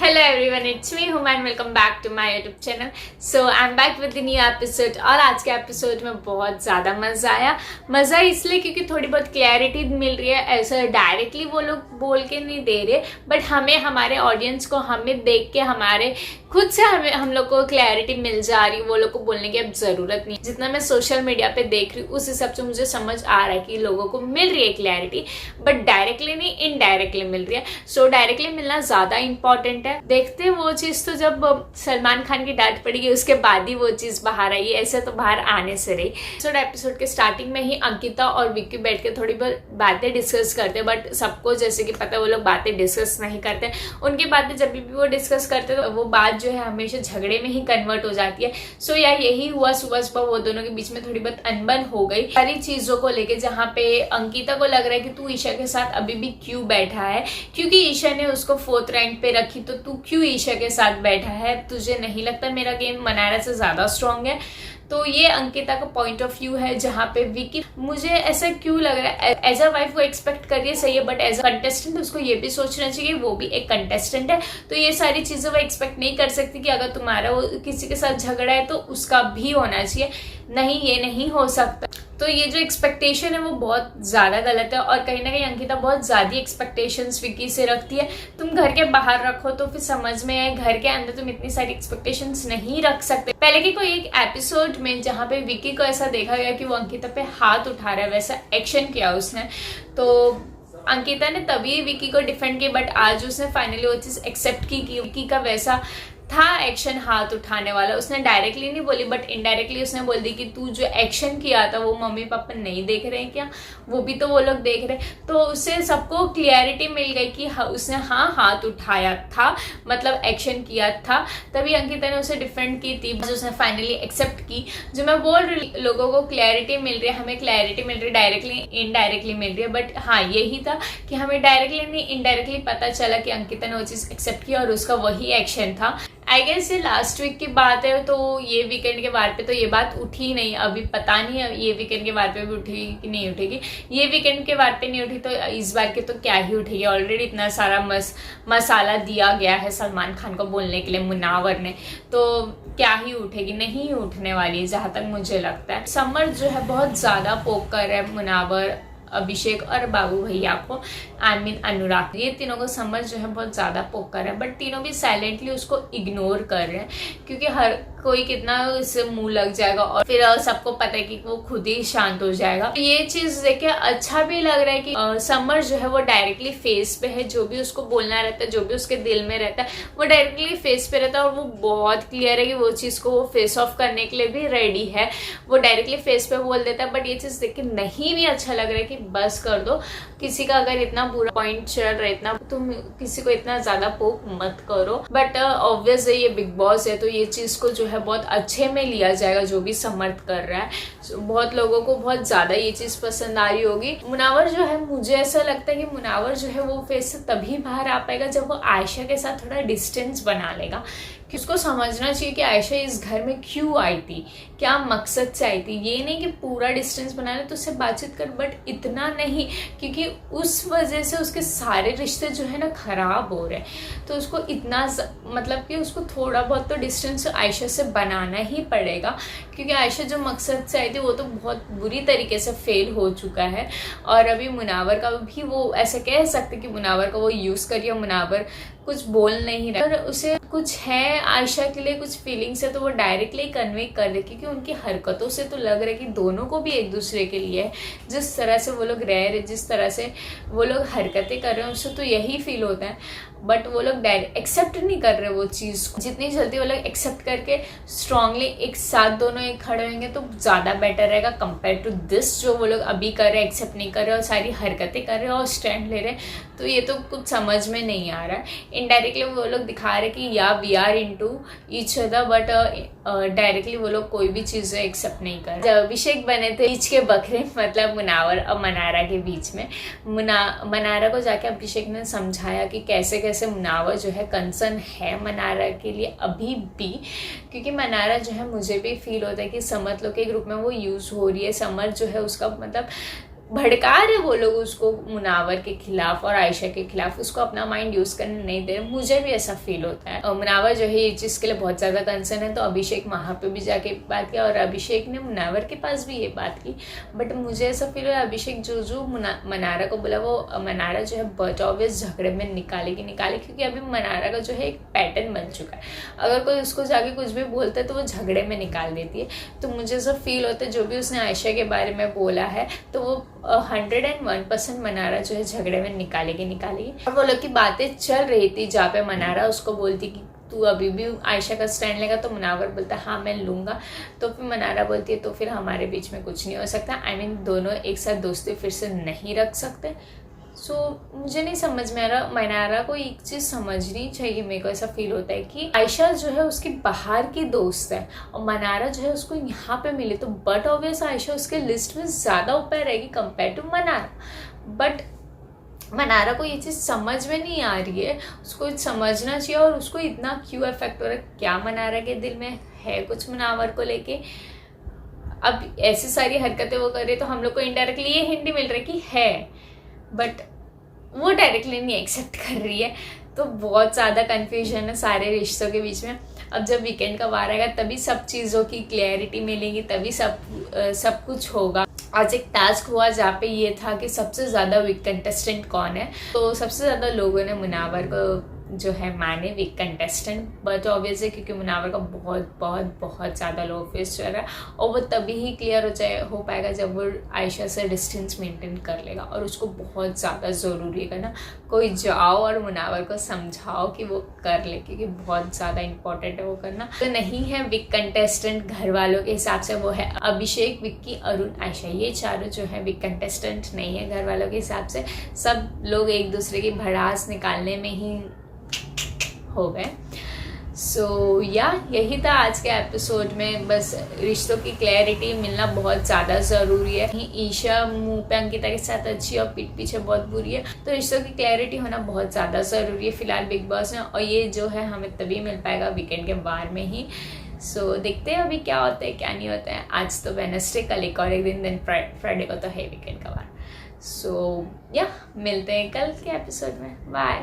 Hello everyone, it's me Huma and welcome back to my YouTube channel. So I'm back with the new episode और आज के episode में बहुत ज़्यादा मज़ा आया। मज़ा इसलिए क्योंकि थोड़ी बहुत क्लैरिटी मिल रही है। ऐसा डायरेक्टली वो लोग बोल के नहीं दे रहे, बट हमें हमारे ऑडियंस को हमें देख के हमारे खुद से हम लोग को क्लैरिटी मिल जा रही है। वो लोग को बोलने की अब ज़रूरत नहीं। जितना मैं सोशल मीडिया पे देख रही हूँ उस हिसाब से मुझे समझ आ रहा है कि लोगों को मिल रही है क्लैरिटी, बट डायरेक्टली नहीं इनडायरेक्टली मिल रही है। सो डायरेक्टली मिलना ज़्यादा इंपॉर्टेंट है। देखते हैं वो चीज तो जब सलमान खान की डांट पड़ेगी उसके बाद ही वो चीज बाहर आई, ऐसे तो बाहर आने से रही। एपिसोड के स्टार्टिंग में ही अंकिता और विक्की बैठ के थोड़ी बहुत बातें डिस्कस करते, बट सबको जैसे कि पता है वो लोग बातें डिस्कस नहीं करते। उनकी बातें जब भी वो डिस्कस करते तो वो बात जो है हमेशा झगड़े में ही कन्वर्ट हो जाती है। सो यार यही हुआ, सुबह सुबह वो दोनों के बीच में थोड़ी बहुत अनबन हो गई सारी चीजों को लेके, जहाँ पे अंकिता को लग रहा है कि तू ईशा के साथ अभी भी क्यों बैठा है, क्योंकि ईशा ने उसको 4th रैंक पे रखी तो तू क्यों ईशा के साथ बैठा है, तुझे नहीं लगता मेरा गेम मनारा से ज्यादा स्ट्रांग है। तो ये अंकिता का पॉइंट ऑफ व्यू है, जहाँ पे विकी मुझे ऐसा क्यों लग रहा है एज अ वाइफ वो एक्सपेक्ट करिए सही है, बट एज अ कंटेस्टेंट उसको ये भी सोचना चाहिए वो भी एक कंटेस्टेंट है। तो ये सारी चीजें वो एक्सपेक्ट नहीं कर सकती कि अगर तुम्हारा वो किसी के साथ झगड़ा है तो उसका भी होना चाहिए। नहीं, ये नहीं हो सकता। तो ये जो एक्सपेक्टेशन है वो बहुत ज़्यादा गलत है, और कहीं ना कहीं अंकिता बहुत ज़्यादा एक्सपेक्टेशंस विकी से रखती है। तुम घर के बाहर रखो तो फिर समझ में आए, घर के अंदर तुम इतनी सारी एक्सपेक्टेशंस नहीं रख सकते। पहले की कोई एक एपिसोड में जहाँ पे विकी को ऐसा देखा गया कि वो अंकिता पे हाथ उठा रहा है, वैसा एक्शन किया उसने, तो अंकिता ने तभी विकी को डिफेंड किया, बट आज उसने फाइनली वो चीज़ एक्सेप्ट की कि विकी का वैसा था एक्शन हाथ उठाने वाला। उसने डायरेक्टली नहीं बोली, बट इनडायरेक्टली उसने बोल दी कि तू जो एक्शन किया था वो मम्मी पापा नहीं देख रहे हैं क्या, वो भी तो वो लोग देख रहे हैं। तो उससे सबको क्लियरिटी मिल गई कि उसने हाथ उठाया था, मतलब एक्शन किया था। तभी अंकिता ने उसे डिफेंड की थी, बस उसने फाइनली एक्सेप्ट की। जो मैं बोल रही लोगों को क्लैरिटी मिल रही है, हमें क्लैरिटी मिल रही है, डायरेक्टली इनडायरेक्टली मिल रही है। बट हाँ यही था कि हमें डायरेक्टली नहीं इनडायरेक्टली पता चला कि अंकिता ने वो चीज़ एक्सेप्ट की और उसका वही एक्शन था। आई गेस ये लास्ट वीक की बात है, तो ये वीकेंड के बार पे तो ये बात उठी नहीं। अभी पता नहीं है ये वीकेंड के बार पे भी उठेगी कि नहीं उठेगी। ये वीकेंड के बार पे नहीं उठी तो इस बार के तो क्या ही उठेगी। ऑलरेडी इतना सारा मसाला दिया गया है सलमान खान को बोलने के लिए मुनावर ने, तो क्या ही उठेगी, नहीं उठने वाली जहाँ तक मुझे लगता है। समर जो है बहुत ज़्यादा पोक कर है मुनावर, अभिषेक और बाबू भैया को, आई मीन अनुराग, ये तीनों को समझ जो है बहुत ज़्यादा पोक कर रहे हैं, बट तीनों भी साइलेंटली उसको इग्नोर कर रहे हैं, क्योंकि हर कोई कितना इससे मुंह लग जाएगा और फिर सबको पता है कि वो खुद ही शांत हो जाएगा। तो ये चीज़ देख के अच्छा भी लग रहा है कि समर जो है वो डायरेक्टली फेस पे है, जो भी उसको बोलना रहता है, जो भी उसके दिल में रहता है वो डायरेक्टली फेस पे रहता है, और वो बहुत क्लियर है कि वो चीज़ को वो फेस ऑफ करने के लिए भी रेडी है। वो डायरेक्टली फेस पे बोल देता है, बट ये चीज़ देख के नहीं भी अच्छा लग रहा है कि बस कर दो। किसी का अगर इतना बुरा पॉइंट चल रहा है, इतना तुम किसी को इतना ज्यादा पोक मत करो। बट ऑब्वियस है ये बिग बॉस है, तो ये चीज को जो है बहुत अच्छे में लिया जाएगा जो भी समर्थ कर रहा है। बहुत लोगों को बहुत ज्यादा ये चीज पसंद आ रही होगी। मुनावर जो है, मुझे ऐसा लगता है कि मुनावर जो है वो फेस से तभी बाहर आ पाएगा जब वो आयशा के साथ थोड़ा डिस्टेंस बना लेगा। कि उसको समझना चाहिए कि आयशा इस घर में क्यों आई थी, क्या मकसद से आई थी। ये नहीं कि पूरा डिस्टेंस बना ले तो उससे बातचीत कर, बट इतना नहीं, क्योंकि उस वजह से उसके सारे रिश्ते जो है ना खराब हो रहे हैं। तो उसको इतना मतलब कि उसको थोड़ा बहुत तो डिस्टेंस आयशा से बनाना ही पड़ेगा, क्योंकि आयशा जो मकसद से आई थी वो तो बहुत बुरी तरीके से फेल हो चुका है। और अभी मुनावर का भी वो ऐसे कह सकते कि मुनावर का वो यूज़ करिए, मुनावर कुछ बोल नहीं रहा, पर उसे कुछ है आयशा के लिए, कुछ फीलिंग्स है, तो वो डायरेक्टली कन्वे कर रहे, क्योंकि उनकी हरकतों से तो लग रहा है कि दोनों को भी एक दूसरे के लिए है। जिस तरह से वो लोग रह रहे, जिस तरह से वो लोग हरकतें कर रहे हैं, उससे तो यही फील होता है। बट वो लोग डायरेक्ट एक्सेप्ट नहीं कर रहे वो चीज़ को। जितनी जल्दी वो लोग एक्सेप्ट करके स्ट्रांगली एक साथ दोनों एक खड़े होंगे तो ज़्यादा बेटर रहेगा कंपेयर टू दिस जो वो लोग अभी कर रहे हैं, एक्सेप्ट नहीं कर रहे और सारी हरकतें कर रहे हैं और स्टैंड ले रहे हैं। तो ये तो कुछ समझ में नहीं आ रहा है। इनडायरेक्टली वो लोग दिखा रहे कि या we are into each other, but directly वो लोग कोई भी चीज़ें एक्सेप्ट नहीं कर रहे। जब अभिषेक बने थे बीच के बकरे, मतलब मुनावर और मनारा के बीच में, मनारा को जाके अभिषेक ने समझाया कि कैसे कैसे मुनावर जो है कंसर्न है मनारा के लिए अभी भी, क्योंकि मनारा जो है मुझे भी फील होता है कि समर लोग के ग्रुप में वो यूज़ हो रही है। समर जो है उसका मतलब भड़का रहे वो लोग उसको मुनावर के खिलाफ और आयशा के खिलाफ, उसको अपना माइंड यूज करने नहीं दे रहे। मुझे भी ऐसा फील होता है। मुनावर जो है ये चीज़ के लिए बहुत ज़्यादा कंसर्न है, तो अभिषेक वहाँ पे भी जाके बात किया और अभिषेक ने मुनावर के पास भी ये बात की। बट मुझे ऐसा फील हुआ अभिषेक जो मनारा को बोला वो मनारा जो है बट ऑब्वियस झगड़े में निकालेगी, क्योंकि अभी मनारा का जो है एक पैटर्न बन चुका है। अगर कोई उसको जाके कुछ भी बोलता है तो वो झगड़े में निकाल देती है। तो मुझे ऐसा फील होता है जो भी उसने आयशा के बारे में बोला है तो वो 101% मनारा जो है झगड़े में निकालेगी। और वो लोग की बातें चल रही थी जहाँ पे मनारा उसको बोलती कि तू अभी भी आयशा का स्टैंड लेगा, तो मुनावर बोलता हाँ मैं लूँगा। तो फिर मनारा बोलती है तो फिर हमारे बीच में कुछ नहीं हो सकता, दोनों एक साथ दोस्ती फिर से नहीं रख सकते। मुझे नहीं समझ में आ रहा। मनारा को एक चीज़ समझनी चाहिए, मेरे को ऐसा फील होता है कि आयशा जो है उसकी बाहर की दोस्त है और मनारा जो है उसको यहाँ पे मिले, तो बट ऑब्वियस आयशा उसके लिस्ट में ज़्यादा ऊपर रहेगी compare to Mannara. But Mannara को ये चीज़ समझ में नहीं आ रही है, उसको समझना चाहिए। और उसको इतना क्यों इफेक्ट हो रहा है, क्या मनारा के दिल में है कुछ मुनावर को लेके। अब ऐसी सारी हरकतें वो करे तो हम लोग को इनडायरेक्टली ये हिंट मिल रहा है कि है, बट वो डायरेक्टली नहीं एक्सेप्ट कर रही है। तो बहुत ज़्यादा कन्फ्यूजन है सारे रिश्तों के बीच में। अब जब वीकेंड का वार आएगा तभी सब चीज़ों की क्लैरिटी मिलेगी, तभी सब कुछ होगा। आज एक टास्क हुआ जहाँ पे ये था कि सबसे ज़्यादा वीक कंटेस्टेंट कौन है, तो सबसे ज़्यादा लोगों ने मुनावर को जो है माने वीक कंटेस्टेंट। बट ऑब्वियसली क्योंकि मुनावर का बहुत बहुत बहुत ज़्यादा लो फेस चल रहा है और वो तभी ही क्लियर हो पाएगा जब वो आयशा से डिस्टेंस मेंटेन कर लेगा। और उसको बहुत ज़्यादा ज़रूरी है करना, कोई जाओ और मुनावर को समझाओ कि वो कर ले, क्योंकि बहुत ज़्यादा इंपॉर्टेंट है वो करना। तो नहीं है वीक कंटेस्टेंट घर वालों के हिसाब से, वो है अभिषेक, विक्की, अरुण, आयशा। ये चारों जो है वीक कंटेस्टेंट नहीं है घर वालों के हिसाब से। सब लोग एक दूसरे की भड़ास निकालने में ही हो गए। यही था आज के एपिसोड में। बस रिश्तों की क्लैरिटी मिलना बहुत ज़्यादा ज़रूरी है। ईशा मुंह पे अंकिता के साथ अच्छी और पीठ पीछे बहुत बुरी है, तो रिश्तों की क्लैरिटी होना बहुत ज़्यादा ज़रूरी है फिलहाल बिग बॉस में। और ये जो है हमें तभी मिल पाएगा वीकेंड के बार में ही। देखते हैं अभी क्या होता है क्या नहीं होता है। आज तो वेडनेसडे, कल एक और एक दिन फ्राइडे को तो है वीकेंड का बार। मिलते हैं कल के एपिसोड में। बाय।